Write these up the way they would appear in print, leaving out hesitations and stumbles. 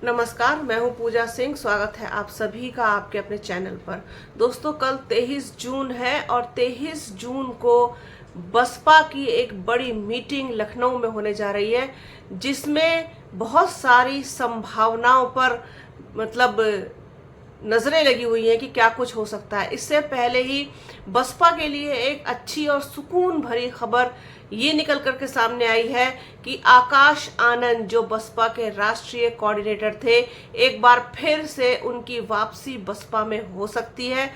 नमस्कार, मैं हूं पूजा सिंह। स्वागत है आप सभी का आपके अपने चैनल पर। दोस्तों, कल 23 जून है और 23 जून को बसपा की एक बड़ी मीटिंग लखनऊ में होने जा रही है, जिसमें बहुत सारी संभावनाओं पर मतलब नजरें लगी हुई हैं कि क्या कुछ हो सकता है। इससे पहले ही बसपा के लिए एक अच्छी और सुकून भरी खबर ये निकल करके सामने आई है कि आकाश आनंद, जो बसपा के राष्ट्रीय कोऑर्डिनेटर थे, एक बार फिर से उनकी वापसी बसपा में हो सकती है।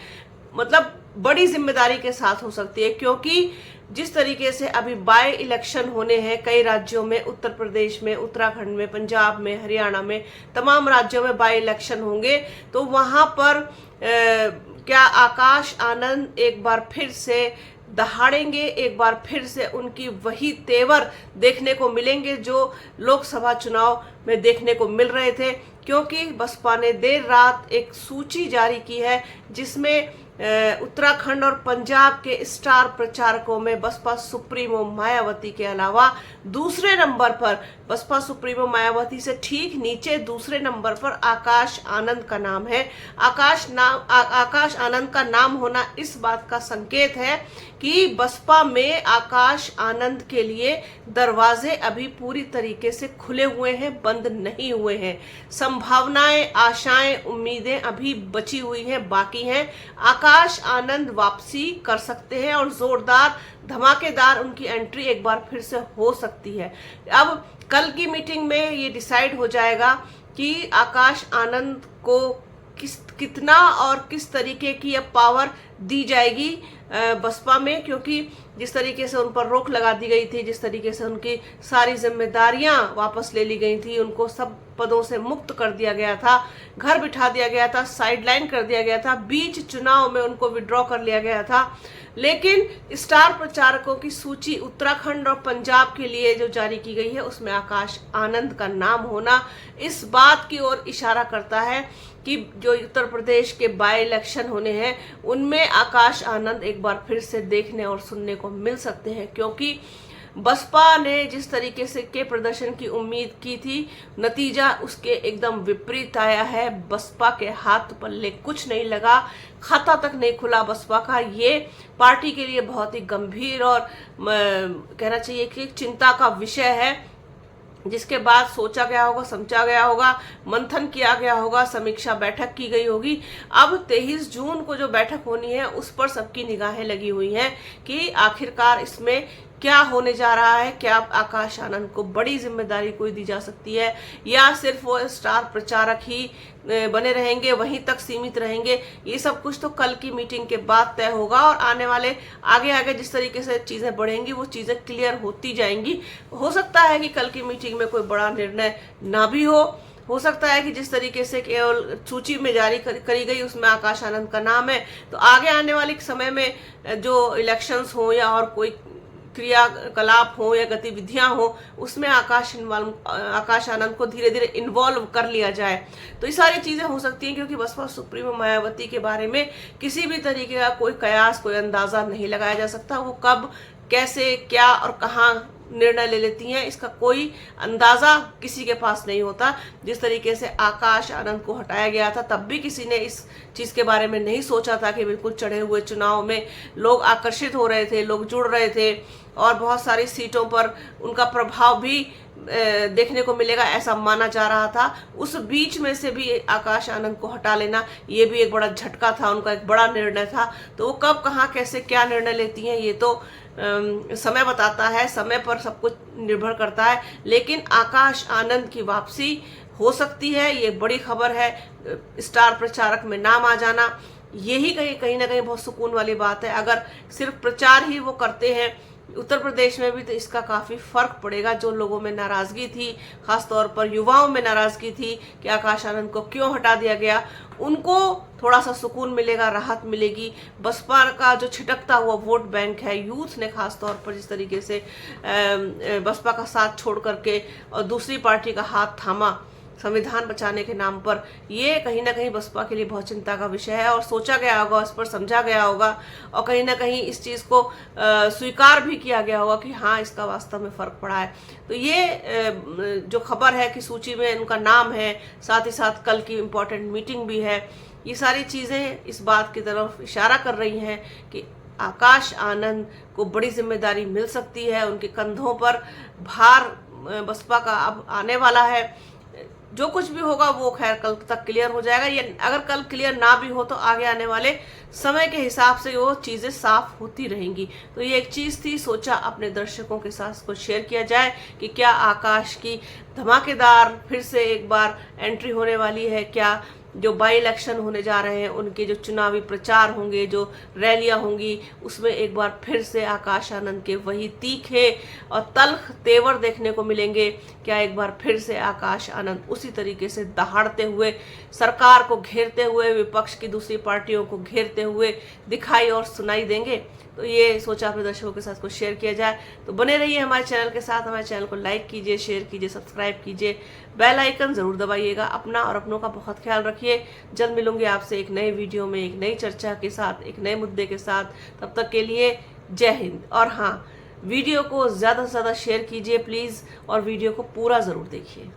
मतलब बड़ी जिम्मेदारी के साथ हो सकती है, क्योंकि जिस तरीके से अभी बाय इलेक्शन होने हैं कई राज्यों में, उत्तर प्रदेश में, उत्तराखंड में, पंजाब में, हरियाणा में, तमाम राज्यों में बाय इलेक्शन होंगे, तो वहां पर क्या आकाश आनंद एक बार फिर से दहाड़ेंगे, एक बार फिर से उनकी वही तेवर देखने को मिलेंगे जो लोकसभा चुनाव में देखने को मिल रहे थे। क्योंकि बसपा ने देर रात एक सूची जारी की है, जिसमें उत्तराखंड और पंजाब के स्टार प्रचारकों में बसपा सुप्रीमो मायावती के अलावा दूसरे नंबर पर, बसपा सुप्रीमो मायावती से ठीक नीचे दूसरे नंबर पर आकाश आनंद का नाम है। आकाश आनंद का नाम होना इस बात का संकेत है कि बसपा में आकाश आनंद के लिए दरवाजे अभी पूरी तरीके से खुले हुए हैं, बंद नहीं हुए हैं। संभावनाएं, आशाएं, उम्मीदें अभी बची हुई हैं, बाकी हैं। आकाश आनंद वापसी कर सकते हैं और जोरदार धमाकेदार उनकी एंट्री एक बार फिर से हो सकती है। अब कल की मीटिंग में ये डिसाइड हो जाएगा कि आकाश आनंद को कितना और किस तरीके की अब पावर दी जाएगी बसपा में, क्योंकि जिस तरीके से उन पर रोक लगा दी गई थी, जिस तरीके से उनकी सारी जिम्मेदारियां वापस ले ली गई थी, उनको सब पदों से मुक्त कर दिया गया था, घर बिठा दिया गया था, साइडलाइन कर दिया गया था, बीच चुनाव में उनको विड्रॉ कर लिया गया था। लेकिन स्टार प्रचारकों की सूची उत्तराखंड और पंजाब के लिए जो जारी की गई है, उसमें आकाश आनंद का नाम होना इस बात की ओर इशारा करता है कि जो उत्तर प्रदेश के बाय इलेक्शन होने हैं उनमें आकाश आनंद एक बार फिर से देखने और सुनने को मिल सकते हैं। क्योंकि बसपा ने जिस तरीके से के प्रदर्शन की उम्मीद की थी, नतीजा उसके एकदम विपरीत आया है। बसपा के हाथ पल्ले कुछ नहीं लगा, खाता तक नहीं खुला बसपा का। ये पार्टी के लिए बहुत ही गंभीर और कहना चाहिए कि चिंता का विषय है, जिसके बाद सोचा गया होगा, समझा गया होगा, मंथन किया गया होगा, समीक्षा बैठक की गई होगी। अब 23 जून को जो बैठक होनी है उस पर सबकी निगाहें लगी हुई हैं कि आखिरकार इसमें क्या होने जा रहा है। क्या आकाश आनंद को बड़ी जिम्मेदारी कोई दी जा सकती है, या सिर्फ वो स्टार प्रचारक ही बने रहेंगे, वहीं तक सीमित रहेंगे। ये सब कुछ तो कल की मीटिंग के बाद तय होगा और आने वाले आगे आगे जिस तरीके से चीजें बढ़ेंगी वो चीजें क्लियर होती जाएंगी। हो सकता है कि कल की मीटिंग में कोई बड़ा निर्णय ना भी हो सकता है कि जिस तरीके से केवल सूची में जारी करी गई उसमें आकाश आनंद का नाम है, तो आगे आने वाले समय में जो इलेक्शंस हो या और कोई क्रियाकलाप हो या गतिविधियां हो, उसमें आकाश आनंद को धीरे धीरे इन्वॉल्व कर लिया जाए। तो ये सारी चीजें हो सकती हैं, क्योंकि बसपा सुप्रीमो मायावती के बारे में किसी भी तरीके का कोई कयास, कोई अंदाजा नहीं लगाया जा सकता। वो कब, कैसे, क्या और कहाँ निर्णय ले लेती हैं, इसका कोई अंदाजा किसी के पास नहीं होता। जिस तरीके से आकाश आनंद को हटाया गया था, तब भी किसी ने इस चीज के बारे में नहीं सोचा था कि बिल्कुल चढ़े हुए चुनाव में लोग आकर्षित हो रहे थे, लोग जुड़ रहे थे और बहुत सारी सीटों पर उनका प्रभाव भी देखने को मिलेगा, ऐसा माना जा रहा था। उस बीच में से भी आकाश आनंद को हटा लेना, ये भी एक बड़ा झटका था, उनका एक बड़ा निर्णय था। तो वो कब, कहाँ, कैसे, क्या निर्णय लेती हैं, ये तो समय बताता है, समय पर सब कुछ निर्भर करता है। लेकिन आकाश आनंद की वापसी हो सकती है, ये बड़ी खबर है। स्टार प्रचारक में नाम आ जाना, यही कहीं ना कहीं बहुत सुकून वाली बात है। अगर सिर्फ प्रचार ही वो करते हैं उत्तर प्रदेश में भी, तो इसका काफी फर्क पड़ेगा। जो लोगों में नाराजगी थी, खासतौर पर युवाओं में नाराजगी थी कि आकाश आनंद को क्यों हटा दिया गया, उनको थोड़ा सा सुकून मिलेगा, राहत मिलेगी। बसपा का जो छिटकता हुआ वोट बैंक है, यूथ ने खासतौर पर जिस तरीके से बसपा का साथ छोड़ करके और दूसरी पार्टी का हाथ थामा, संविधान बचाने के नाम पर, ये कहीं ना कहीं बसपा के लिए बहुत चिंता का विषय है और सोचा गया होगा, इस पर समझा गया होगा और कहीं ना कहीं इस चीज़ को स्वीकार भी किया गया होगा कि हाँ इसका वास्तव में फर्क पड़ा है। तो ये जो खबर है कि सूची में उनका नाम है, साथ ही साथ कल की इम्पोर्टेंट मीटिंग भी है, ये सारी चीज़ें इस बात की तरफ इशारा कर रही हैं कि आकाश आनंद को बड़ी जिम्मेदारी मिल सकती है, उनके कंधों पर भार बसपा का अब आने वाला है। जो कुछ भी होगा वो खैर कल तक क्लियर हो जाएगा, या अगर कल क्लियर ना भी हो तो आगे आने वाले समय के हिसाब से वो चीज़ें साफ होती रहेंगी। तो ये एक चीज़ थी, सोचा अपने दर्शकों के साथ इसको शेयर किया जाए कि क्या आकाश की धमाकेदार फिर से एक बार एंट्री होने वाली है, क्या जो बाई इलेक्शन होने जा रहे हैं उनके जो चुनावी प्रचार होंगे, जो रैलियां होंगी, उसमें एक बार फिर से आकाश आनंद के वही तीखे और तल्ख तेवर देखने को मिलेंगे। क्या एक बार फिर से आकाश आनंद उसी तरीके से दहाड़ते हुए, सरकार को घेरते हुए, विपक्ष की दूसरी पार्टियों को घेरते हुए दिखाई और सुनाई देंगे? तो ये सोचा अपने दर्शकों के साथ कुछ शेयर किया जाए। तो बने रहिए हमारे चैनल के साथ, हमारे चैनल को लाइक कीजिए, शेयर कीजिए, सब्सक्राइब कीजिए, बेल आइकन जरूर दबाइएगा। अपना और अपनों का बहुत ख्याल रखिए। जल्द मिलूंगी आपसे एक नए वीडियो में, एक नई चर्चा के साथ, एक नए मुद्दे के साथ। तब तक के लिए जय हिंद। और हाँ, वीडियो को ज़्यादा से ज़्यादा शेयर कीजिए प्लीज़, और वीडियो को पूरा ज़रूर देखिए।